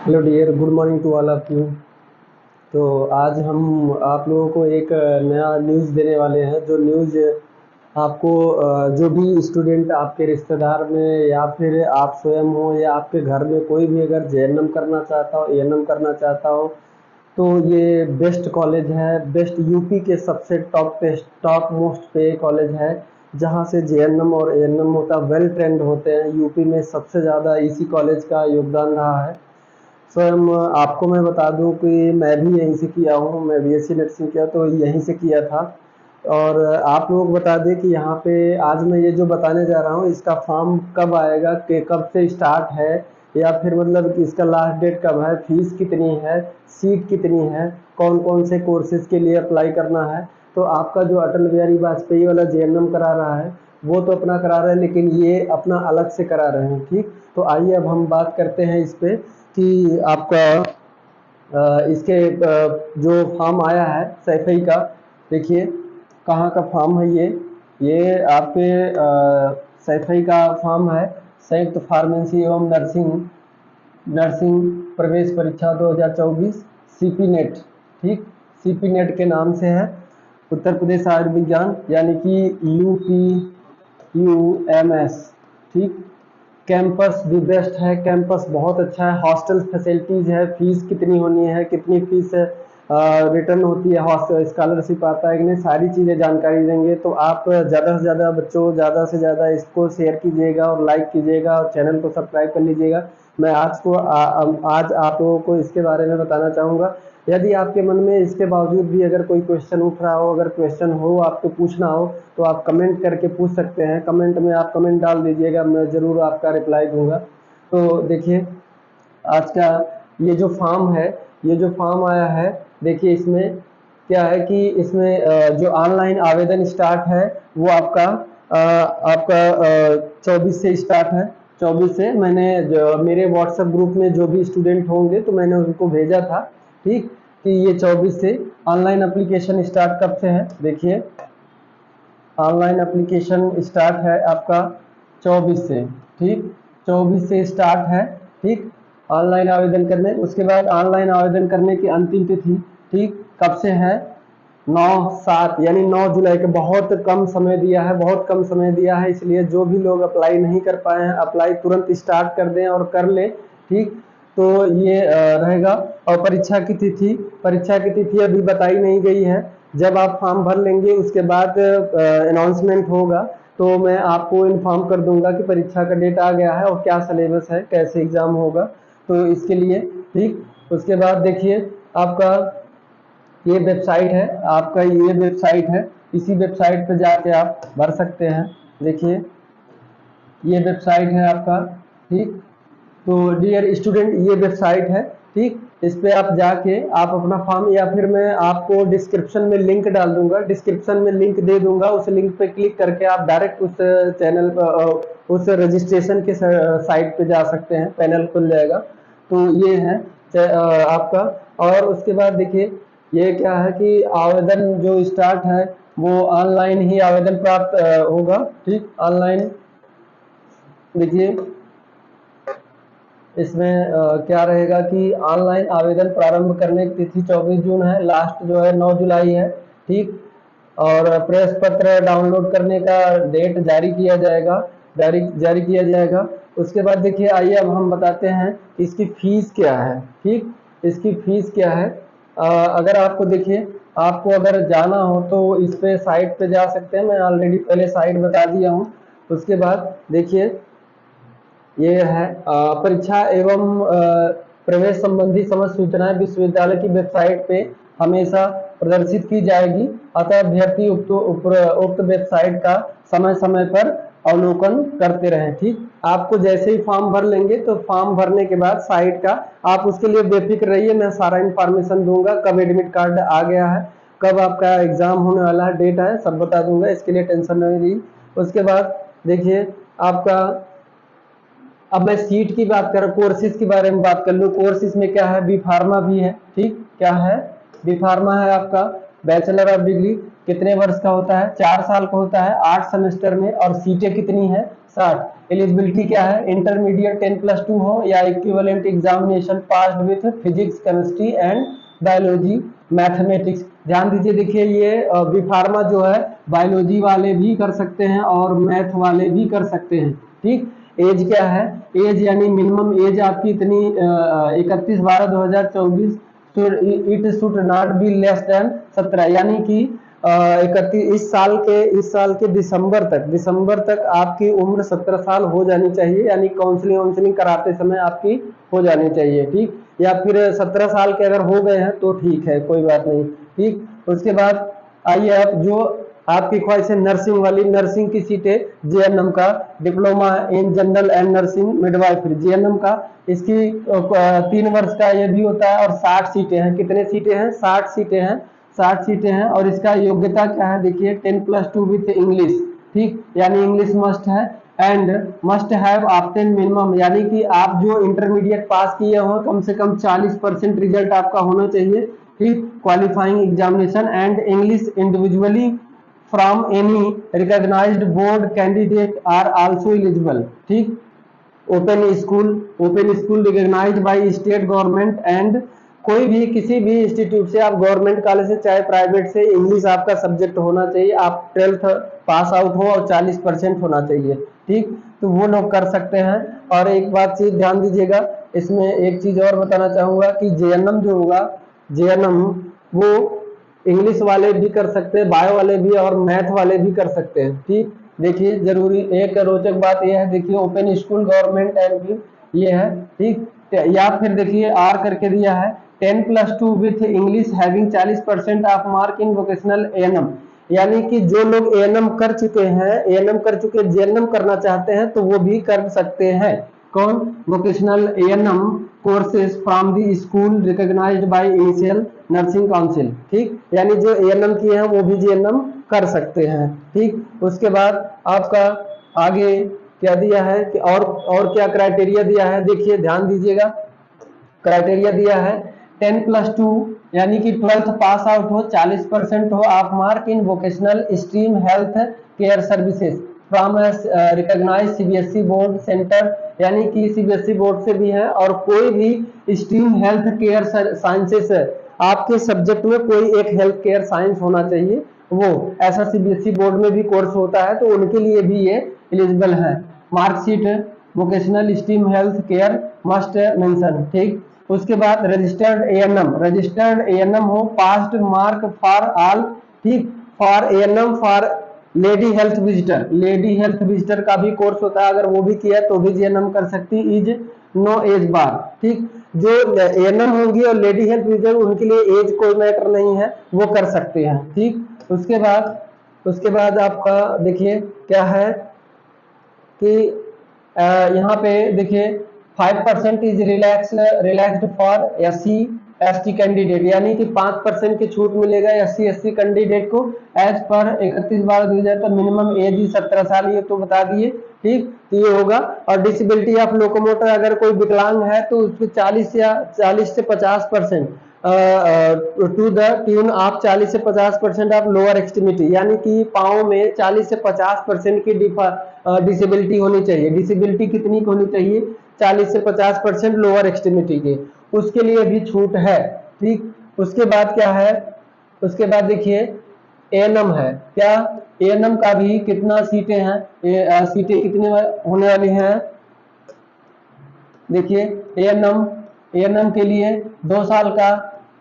Hello dear, good morning to all of you. तो आज हम आप लोगों को एक नया न्यूज़ देने वाले हैं। जो न्यूज़ आपको जो भी स्टूडेंट आपके रिश्तेदार में या फिर आप स्वयं हो या आपके घर में कोई भी अगर जेएनएम करना चाहता हो, एएनएम करना चाहता हो, तो ये बेस्ट कॉलेज है। बेस्ट यूपी के सबसे टॉप मोस्ट पे कॉलेज है, जहाँ से जेएनएम और एएनएम होता वेल ट्रेंड होते हैं। यूपी में सबसे ज़्यादा इसी कॉलेज का योगदान रहा है। स्वयं आपको मैं बता दूं कि मैं भी यहीं से किया हूँ। मैं बीएससी नर्सिंग किया तो यहीं से किया था। और आप लोग बता दें कि यहाँ पे आज मैं ये जो बताने जा रहा हूँ, इसका फॉर्म कब आएगा, कि कब से स्टार्ट है, या फिर मतलब कि इसका लास्ट डेट कब है, फीस कितनी है, सीट कितनी है, कौन कौन से कोर्सेज के लिए अप्लाई करना है। तो आपका जो अटल बिहारी वाजपेयी वाला जेएनएम करा रहा है वो तो अपना करा रहे हैं, लेकिन ये अपना अलग से करा रहे हैं। ठीक, तो आइए अब हम बात करते हैं इस पे कि आपका इसके जो फॉर्म आया है सैफई का। देखिए कहाँ का फॉर्म है ये आपके सैफई का फॉर्म है। संयुक्त फार्मेसी एवं नर्सिंग प्रवेश परीक्षा 2024 सीपी नेट। ठीक, सीपी नेट के नाम से है। उत्तर प्रदेश आयुर्विज्ञान यानी कि यूपीयूएमएस। ठीक, कैंपस भी बेस्ट है, कैंपस बहुत अच्छा है, हॉस्टल फैसिलिटीज़ है। फीस कितनी होनी है, कितनी फीस रिटर्न होती है, हॉस्टल स्कॉलरशिप आता है कि नहीं, सारी चीज़ें जानकारी देंगे। तो आप ज़्यादा से ज़्यादा बच्चों, ज़्यादा से ज़्यादा इसको शेयर कीजिएगा और लाइक कीजिएगा और चैनल को सब्सक्राइब कर लीजिएगा। मैं आज आप लोगों को इसके बारे में बताना चाहूँगा। यदि आपके मन में इसके बावजूद भी अगर कोई क्वेश्चन उठ रहा हो, अगर क्वेश्चन हो आपको पूछना हो, तो आप कमेंट करके पूछ सकते हैं। कमेंट में आप कमेंट डाल दीजिएगा, मैं ज़रूर आपका रिप्लाई दूंगा। तो देखिए आज का ये जो फॉर्म है, ये जो फॉर्म आया है, देखिए इसमें क्या है कि इसमें जो ऑनलाइन आवेदन स्टार्ट है वो आपका 24 से स्टार्ट है। 24 से मैंने मेरे व्हाट्सएप ग्रुप में जो भी स्टूडेंट होंगे तो मैंने उनको भेजा था। ठीक, कि ये 24 से ऑनलाइन एप्लीकेशन स्टार्ट कब से है। देखिए ऑनलाइन एप्लीकेशन स्टार्ट है आपका 24 से। ठीक, 24 से स्टार्ट है। ठीक, ऑनलाइन आवेदन करने, उसके बाद ऑनलाइन आवेदन करने की अंतिम तिथि ठीक कब से है, 9/7 यानी 9 जुलाई के। बहुत कम समय दिया है, बहुत कम समय दिया है, इसलिए जो भी लोग अप्लाई नहीं कर पाए हैं अप्लाई तुरंत स्टार्ट कर दें और कर लें। ठीक, तो ये रहेगा। और परीक्षा की तिथि अभी बताई नहीं गई है। जब आप फॉर्म भर लेंगे उसके बाद अनाउंसमेंट होगा तो मैं आपको इन्फॉर्म कर दूंगा कि परीक्षा का डेट आ गया है और क्या सिलेबस है, कैसे एग्ज़ाम होगा। तो इसके लिए ठीक, उसके बाद देखिए आपका ये वेबसाइट है, आपका ये वेबसाइट है, इसी वेबसाइट पे जाके आप भर सकते हैं। देखिए ये वेबसाइट है आपका। ठीक, तो डियर स्टूडेंट ये वेबसाइट है। ठीक, इस पे आप जाके आप अपना फॉर्म, या फिर मैं आपको डिस्क्रिप्शन में लिंक डाल दूंगा, डिस्क्रिप्शन में लिंक दे दूंगा, उस लिंक पे क्लिक करके आप डायरेक्ट उस चैनल उस रजिस्ट्रेशन के साइट पे जा सकते हैं, पैनल खुल जाएगा। तो ये है आपका। और उसके बाद देखिए ये क्या है कि आवेदन जो स्टार्ट है वो ऑनलाइन ही आवेदन प्राप्त होगा। ठीक, ऑनलाइन देखिए इसमें क्या रहेगा कि ऑनलाइन आवेदन प्रारंभ करने की तिथि 24 जून है, लास्ट जो है 9 जुलाई है। ठीक, और प्रेस पत्र डाउनलोड करने का डेट जारी किया जाएगा। उसके बाद देखिए आइए अब हम बताते हैं इसकी फीस क्या है। ठीक, इसकी फीस क्या है। अगर आपको देखिए आपको अगर जाना हो तो इस पे साइट पे जा सकते हैं, मैं ऑलरेडी पहले साइट बता दिया हूँ। उसके बाद देखिए ये है परीक्षा एवं प्रवेश संबंधी समस्त सूचनाएं विश्वविद्यालय की वेबसाइट पे हमेशा प्रदर्शित की जाएगी। अतः अभ्यर्थी उक्त वेबसाइट का समय समय पर अवलोकन करते रहें। ठीक, आपको जैसे ही फॉर्म भर लेंगे तो फॉर्म भरने के बाद साइट का आप उसके लिए बेफिक्र रहिए, मैं सारा इंफॉर्मेशन दूंगा। कब एडमिट कार्ड आ गया है, कब आपका एग्जाम होने वाला है, डेट है, सब बता दूंगा, इसके लिए टेंशन नहीं रही। उसके बाद देखिए आपका, अब मैं सीट की बात कर, कोर्सेज के बारे में बात कर लूँ। कोर्सेज में क्या है, बी फार्मा भी है। ठीक, क्या है, बी फार्मा है आपका बैचलर ऑफ डिग्री कितने वर्ष का होता है, 4 साल का होता है 8 सेमेस्टर में, और सीटें कितनी है 60। एलिजिबिलिटी क्या है, इंटरमीडिएट 10+2 हो या equivalent examination passed with physics chemistry and biology mathematics. ध्यान दीजिए, देखिए ये बी फार्मा जो है बायोलॉजी वाले भी कर सकते हैं और मैथ वाले भी कर सकते हैं। ठीक, एज क्या है, एज यानी मिनिमम एज आपकी इतनी 31/12/2024, it should not be less than 17, यानी कि 31 इस साल के दिसंबर तक आपकी उम्र 17 साल हो जानी चाहिए, यानी काउंसलिंग कराते समय आपकी हो जानी चाहिए। ठीक, या फिर 17 साल के अगर हो गए हैं तो ठीक है, कोई बात नहीं। ठीक, उसके बाद आइए आप जो आपकी ख्वाहिश है नर्सिंग वाली, नर्सिंग की सीटें जेएनएम का, diploma in general and nursing midwifery GNM का, इसकी 3 वर्ष का ये भी होता है और 60 सीटें हैं। कितने सीटें हैं, 60 सीटें हैं, 60 सीटें हैं। और इसका योग्यता क्या है, देखिए 10+2 विथ इंग्लिश। ठीक, यानी इंग्लिश मस्ट है, and must have obtain minimum, यानी कि आप जो इंटरमीडिएट पास किए हो कम से कम 40% रिजल्ट आपका होना चाहिए। ठीक, qualifying examination and English individually from any recognised board candidate are also eligible. ठीक, open school recognised by state government and, कोई भी किसी भी इंस्टीट्यूट से, आप गवर्नमेंट कॉलेज से चाहे प्राइवेट से, इंग्लिश आपका सब्जेक्ट होना चाहिए, आप 12th पास आउट हो और 40% होना चाहिए। ठीक, तो वो लोग कर सकते हैं। और एक बात चीज ध्यान दीजिएगा, इसमें एक चीज और बताना चाहूंगा कि जेएनएम जो होगा, जेएनएम वो इंग्लिश वाले भी कर सकते हैं, बायो वाले भी और मैथ वाले भी कर सकते हैं। ठीक, देखिए जरूरी एक रोचक बात यह है, देखिए ओपन स्कूल गवर्नमेंट एंड ये है। ठीक, या फिर देखिए आर करके दिया है 10+2 with English having 40% of mark in vocational ANM, यानी कि जो लोग एएनएम कर चुके हैं, एएनएम कर चुके जेएनएम करना चाहते हैं तो वो भी कर सकते हैं। कौन, vocational ANM courses from the school recognised by initial nursing council. ठीक, यानी जो एएनएम किए हैं वो भी जेएनएम कर सकते हैं। ठीक, उसके बाद आपका आगे क्या दिया है कि और क्या क्राइटेरिया दिया है, देखिए ध्यान दीजिएगा, क्राइटेरिया दिया है 10+2 यानी कि 12th पास आउट हो, 40% हो of mark in vocational stream health care services from recognised CBSE board centre, यानी कि सीबीएसई बोर्ड से भी है, और कोई भी स्ट्रीम हेल्थ केयर साइंसेस आपके सब्जेक्ट में कोई एक हेल्थ केयर साइंस होना चाहिए, वो ऐसा सीबीएसई बोर्ड में भी कोर्स होता है, तो उनके लिए भी ये एलिजिबल है। Marksheet vocational stream health care must mention. ठीक, उसके बाद रजिस्टर्ड एएनएम हो, पास्ट मार्क फॉर ऑल। ठीक, for ANM for lady health visitor का भी कोर्स होता है, अगर वो भी किया तो भी जेएनएम कर सकती, इज नो एज बार। ठीक, जो एएनएम होंगी और लेडी हेल्थ विजिटर उनके लिए एज कोई मैटर नहीं है, वो कर सकते हैं। ठीक, उसके बाद आपका देखिए क्या है कि यहाँ पे देखिए 5% is relaxed for SC/ST candidate, यानी कि 5% की छूट मिलेगा SC/ST कैंडिडेट को एज पर 31/12/2000 का मिनिमम एज ही 17 साल, ये तो बता दिए। ठीक, तो ये होगा। और डिसेबिलिटी ऑफ लोकोमोटर, अगर कोई विकलांग है तो उसके 40 से 50% टू द ट्यून ऑफ 40 से 50% ऑफ लोअर एक्सट्रीमिटी, यानी कि पाँव में 40 से 50% की डिसेबिलिटी होनी चाहिए। डिसेबिलिटी कितनी होनी चाहिए, 40 से 50% लोअर एक्सट्रीमिटी की, उसके लिए भी छूट है। ठीक, उसके बाद क्या है, उसके बाद देखिए एएनएम है, क्या एएनएम का भी कितना सीटें हैं, सीटें कितने होने वाली हैं, देखिए एएनएम के लिए 2 साल का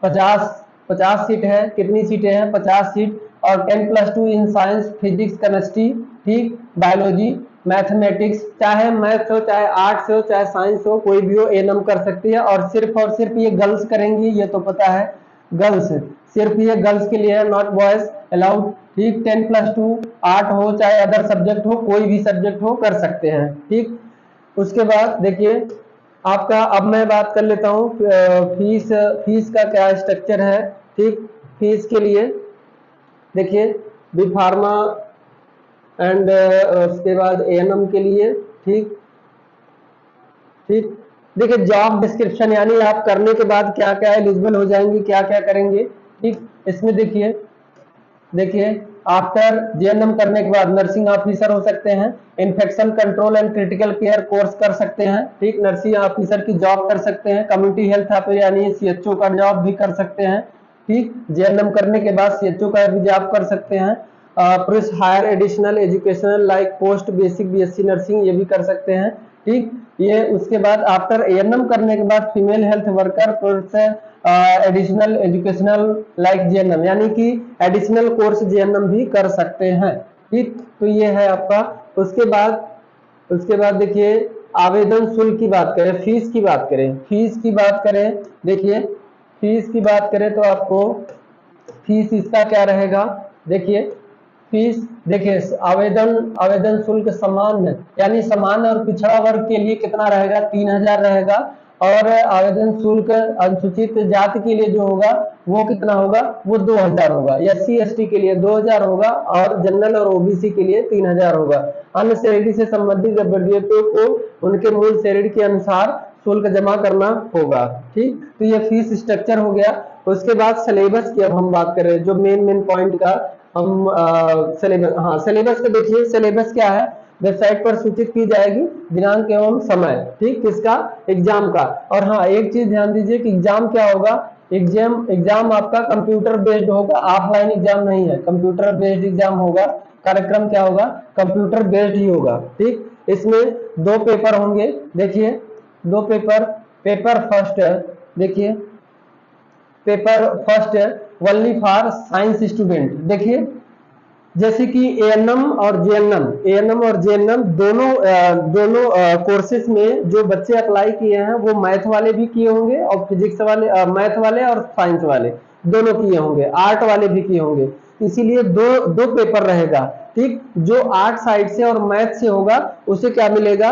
50 सीट है, कितनी सीटें हैं 50 सीट, और 10+2 इन साइंस फिजिक्स केमिस्ट्री। ठीक, बायोलॉजी मैथमेटिक्स, चाहे मैथ्स हो, चाहे आर्ट्स हो, चाहे साइंस हो, कोई भी हो एएनएम कर सकती है। और सिर्फ ये गर्ल्स करेंगी, ये तो पता है, गर्ल्स सिर्फ ये गर्ल्स के लिए है, नॉट बॉयज अलाउड। ठीक, 10+2 आर्ट हो चाहे अदर सब्जेक्ट हो, कोई भी सब्जेक्ट हो कर सकते हैं। ठीक, उसके बाद देखिए आपका, अब मैं बात कर लेता हूँ फीस का क्या स्ट्रक्चर है। ठीक, फीस के लिए देखिए बी फार्मा एंड उसके बाद एएनएम के लिए। ठीक, देखिए जॉब डिस्क्रिप्शन, यानी आप करने के बाद क्या क्या एलिजिबल हो जाएंगे, क्या क्या करेंगे। ठीक, इसमें देखिए देखिए आफ्टर जीएनएम करने के बाद नर्सिंग ऑफिसर हो सकते हैं, infection control and critical care course कर सकते हैं, ठीक, नर्सिंग ऑफिसर की जॉब कर सकते हैं, कम्युनिटी हेल्थ ऑफिसर यानी सीएचओ का जॉब भी कर सकते हैं, ठीक, जीएनएम करने के बाद सीएचओ का भी जॉब कर सकते हैं, plus higher additional educational like post basic BSc nursing ये भी कर सकते हैं, ठीक। ये उसके बाद आफ्टर एएनएम करने के बाद female health worker plus additional educational like GNM यानी कि एडिशनल कोर्स जीएनएम भी कर सकते हैं, ठीक। तो ये है आपका। उसके बाद देखिए आवेदन शुल्क की बात करें, फीस की बात करें, देखिए फीस की बात करें तो आपको फीस इसका क्या रहेगा, देखिए फीस, देखिए आवेदन शुल्क सामान्य यानी सामान्य और पिछड़ा वर्ग के लिए कितना रहेगा, 3000 रहेगा, और आवेदन शुल्क अनुसूचित जाति के लिए जो होगा वो कितना होगा, वो 2000 होगा, एससी एसटी के लिए 2000 होगा, और जनरल और ओबीसी के लिए 3000 होगा। अन्य श्रेणी से संबंधित अभ्यर्थियों को उनके मूल श्रेणी के अनुसार शुल्क जमा करना होगा, ठीक। तो ये फीस स्ट्रक्चर हो गया। उसके बाद सिलेबस की अब हम बात कर रहे हैं, जो मेन पॉइंट का हम सिलेबस, हाँ सिलेबस का देखिए, सिलेबस क्या है, वेबसाइट पर सूचित की जाएगी दिनांक एवं समय, ठीक, किसका, एग्जाम का। और हाँ एक चीज ध्यान दीजिए कि एग्जाम क्या होगा, एग्जाम आपका कंप्यूटर बेस्ड होगा, ऑफलाइन एग्जाम नहीं है, कंप्यूटर बेस्ड एग्जाम होगा। कार्यक्रम क्या होगा, कंप्यूटर बेस्ड ही होगा, ठीक। इसमें 2 पेपर होंगे, देखिए 2 पेपर फर्स्ट, देखिए paper first only for science student. देखिए जैसे कि एएनएम और जेएनएम दोनों कोर्सेज में जो बच्चे अप्लाई किए हैं वो मैथ वाले भी किए होंगे और फिजिक्स वाले, मैथ वाले और साइंस वाले दोनों किए होंगे, आर्ट वाले भी किए होंगे, इसीलिए दो पेपर रहेगा, ठीक। जो आर्ट साइड से और मैथ से होगा उसे क्या मिलेगा,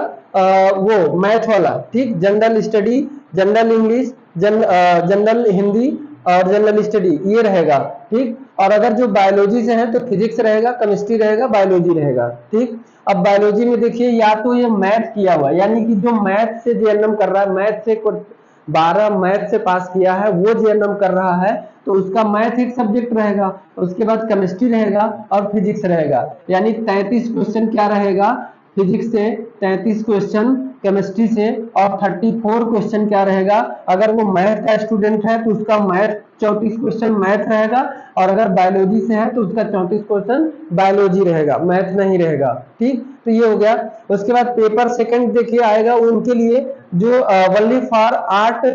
वो मैथ वाला, ठीक, general study, general English, general Hindi और जनरल स्टडी ये रहेगा, ठीक। और अगर जो बायोलॉजी से है तो फिजिक्स रहेगा, केमिस्ट्री रहेगा, बायोलॉजी रहेगा, ठीक। अब बायोलॉजी में देखिए या तो ये मैथ किया हुआ यानी कि जो मैथ से जीएनएम कर रहा है, मैथ से 12 मैथ से पास किया है वो जीएनएम कर रहा है तो उसका मैथ एक सब्जेक्ट रहेगा, उसके बाद केमिस्ट्री रहेगा और फिजिक्स रहेगा, यानी 33 क्वेश्चन क्या रहेगा, फिजिक्स से 33 क्वेश्चन, केमिस्ट्री से, और 34 क्वेश्चन क्या रहेगा, अगर वो मैथ का स्टूडेंट है तो उसका मैथ 34 क्वेश्चन मैथ रहेगा, और अगर बायोलॉजी से है तो उसका 34 क्वेश्चन बायोलॉजी रहेगा, मैथ नहीं रहेगा, ठीक। तो ये हो गया। उसके बाद पेपर सेकंड देखिए आएगा उनके लिए जो ओनली फॉर आर्ट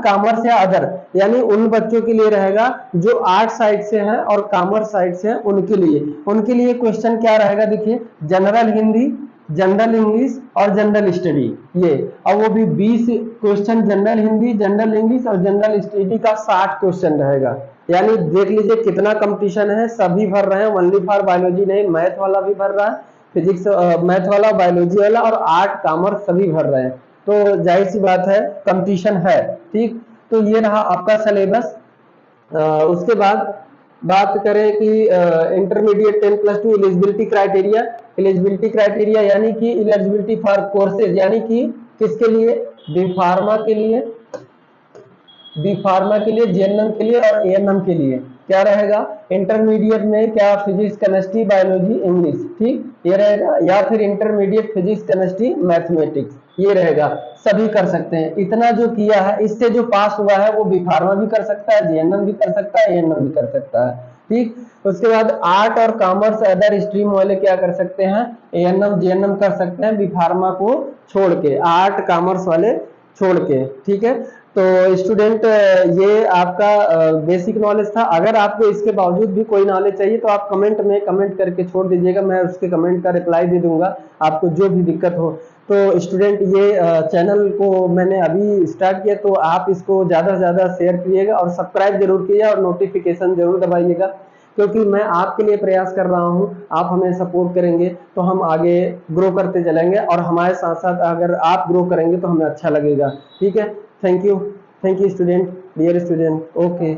कॉमर्स या अदर, यानी उन बच्चों के लिए रहेगा जो आर्ट साइड से हैं और कॉमर्स साइड से हैं, उनके लिए क्वेश्चन क्या रहेगा, देखिए जनरल हिंदी, जनरल इंग्लिश और जनरल स्टडी, ये, और वो भी 20 question general Hindi, general English और जनरल स्टडी का 60 क्वेश्चन रहेगा। यानी देख लीजिए कितना कंपटीशन है, सभी भर रहे हैं, ओनली फॉर बायोलॉजी नहीं, मैथ वाला भी भर रहा है, फिजिक्स मैथ वाला, बायोलॉजी वाला और आर्ट कॉमर्स सभी भर रहे हैं, तो जाहिर सी बात है कंपटीशन है, ठीक। तो ये रहा आपका सिलेबस। उसके बाद बात करें कि इंटरमीडिएट 10+2 एलिजिबिलिटी क्राइटेरिया यानी कि एलिजिबिलिटी फॉर कोर्सेज, यानी कि किसके लिए, बी फार्मा के लिए, जीएनएम के लिए और एएनएम के लिए क्या रहेगा, इंटरमीडिएट में क्या फिजिक्स, केमिस्ट्री, बायोलॉजी, इंग्लिश, ठीक, ये रहेगा, या फिर इंटरमीडिएट फिजिक्स, केमिस्ट्री, मैथमेटिक्स, ये रहेगा, सभी कर सकते हैं। इतना जो किया है इससे जो पास हुआ है वो बी फार्मा भी कर सकता है, जीएनएम भी कर सकता है, एएनएम भी कर सकता है, ठीक। उसके बाद आर्ट और कॉमर्स अदर स्ट्रीम वाले क्या कर सकते हैं, एएनएम जीएनएम कर सकते हैं, बी फार्मा को छोड़ के, आर्ट कॉमर्स वाले छोड़ के, ठीक है। तो स्टूडेंट ये आपका बेसिक नॉलेज था। अगर आपको इसके बावजूद भी कोई नॉलेज चाहिए तो आप कमेंट करके छोड़ दीजिएगा, मैं उसके कमेंट का रिप्लाई दे दूंगा आपको जो भी दिक्कत हो। तो स्टूडेंट ये चैनल को मैंने अभी स्टार्ट किया तो आप इसको ज़्यादा से ज़्यादा शेयर कीजिएगा और सब्सक्राइब जरूर कीजिएगा और नोटिफिकेशन जरूर दबाइएगा, क्योंकि मैं आपके लिए प्रयास कर रहा हूं, आप हमें सपोर्ट करेंगे तो हम आगे ग्रो करते चलेंगे और हमारे साथ साथ अगर आप ग्रो करेंगे तो हमें अच्छा लगेगा, ठीक है। Thank you student, dear student, okay.